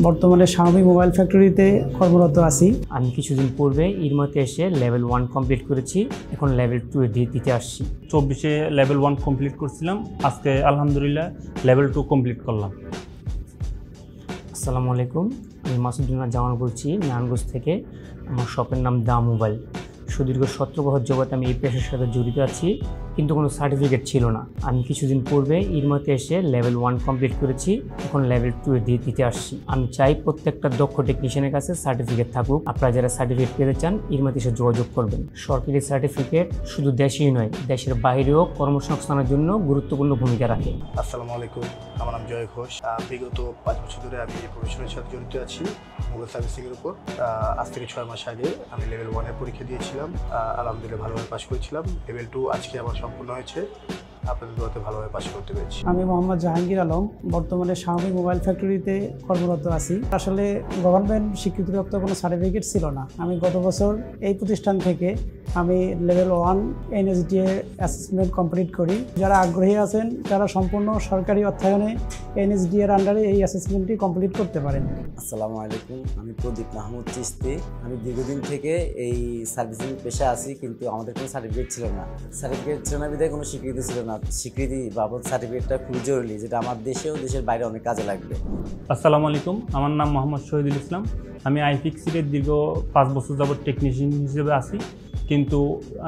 বর্তমানে Xiaomi mobile ফ্যাক্টরিতে কর্মরত আছি। আমি কিছুদিন পূর্বে ইরমাতে এসে লেভেল 1 কমপ্লিট করেছি, এখন লেভেল 2 দিতে আসছি। 24-এ লেভেল 1 কমপ্লিট করছিলাম, আজকে আলহামদুলিল্লাহ লেভেল 2 কমপ্লিট করলাম। আসসালামু আলাইকুম, আমি মাসুদুল্লাহ জামান বলছি নারায়ণগঞ্জ থেকে। আমার শপের নাম দা মোবাইল। সুদীর্ঘ 17 বছর যাবত আমি এই পেশার সাথে জড়িত আছি, কিন্তু কোনো সার্টিফিকেট ছিল না। আমি কিছুদিন পূর্বে ইরমাতে এসে লেভেল 1 কমপ্লিট করেছি, এখন লেভেল 2 দিতে আসছি। আমি চাই প্রত্যেকটা দক্ষ টেকনিশিয়ানের কাছে সার্টিফিকেট থাকুক। আপনারা যারা সার্টিফিকেট পেতে চান ইরমাতে এসে যোগাযোগ করবেন। সরকারি সার্টিফিকেট শুধু দেশেই নয়, দেশের বাইরেও কর্মসংস্থানের জন্য গুরুত্বপূর্ণ ভূমিকা রাখে। আসসালামু আলাইকুম, আমার নাম জয় ঘোষ। বিগত 5 বছর ধরে আমি এই প্রফেশনের সাথে জড়িত আছি মোবাইল সার্ভিসিংয়ের উপর। আজ থেকে 6 মাস আগে আমি লেভেল 1 এর পরীক্ষা দিয়েছিলাম, আলহামদুলিল্লাহ ভালোভাবে পাস করেছিলাম। লেভেল 2 আজকে আমার সম্পূর্ণ হয়েছে, আপনাদের দোয়াতে ভালোভাবে পাস করতে পেরেছি। আমি মোহাম্মদ জাহাঙ্গীর আলম, বর্তমানে শাওমি মোবাইল ফ্যাক্টরিতে কর্মরত আছি। আসলে গভর্নমেন্ট স্বীকৃতিপ্রাপ্ত কোনো সার্টিফিকেট ছিল না। আমি গত বছর এই প্রতিষ্ঠান থেকে আমি লেভেল 1 এনএসডিএ অ্যাসেসমেন্ট কমপ্লিট করি। যারা আগ্রহী আছেন তারা সম্পূর্ণ সরকারি অর্থায়নে এনএসডি এর আন্ডারে এই অ্যাসেসমেন্টটি কমপ্লিট করতে পারেন। আসসালামু আলাইকুম, আমি প্রদীপ মাহমুদ চিস্তি। আমি দীর্ঘদিন থেকে এই সার্ভিসিং পেশায় আছি, কিন্তু আমাদের কোনো সার্টিফিকেট ছিল না। সার্টিফিকেট ছিল না বিধায় কোনো স্বীকৃতি ছিল না। স্বীকৃতি বাবদ সার্টিফিকেটটা খুবই জরুরি, যেটা আমার দেশেও দেশের বাইরে অনেক কাজে লাগবে। আসসালামু আলাইকুম, আমার নাম মোহাম্মদ শহীদুল ইসলাম। আমি আইফিক্সির দীর্ঘ 5 বছর যাবত টেকনিশিয়ান হিসেবে আছি, কিন্তু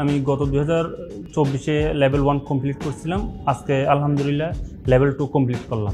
আমি গত 2024-এ লেভেল 1 কমপ্লিট করছিলাম, আজকে আলহামদুলিল্লাহ লেভেল 2 কমপ্লিট করলাম।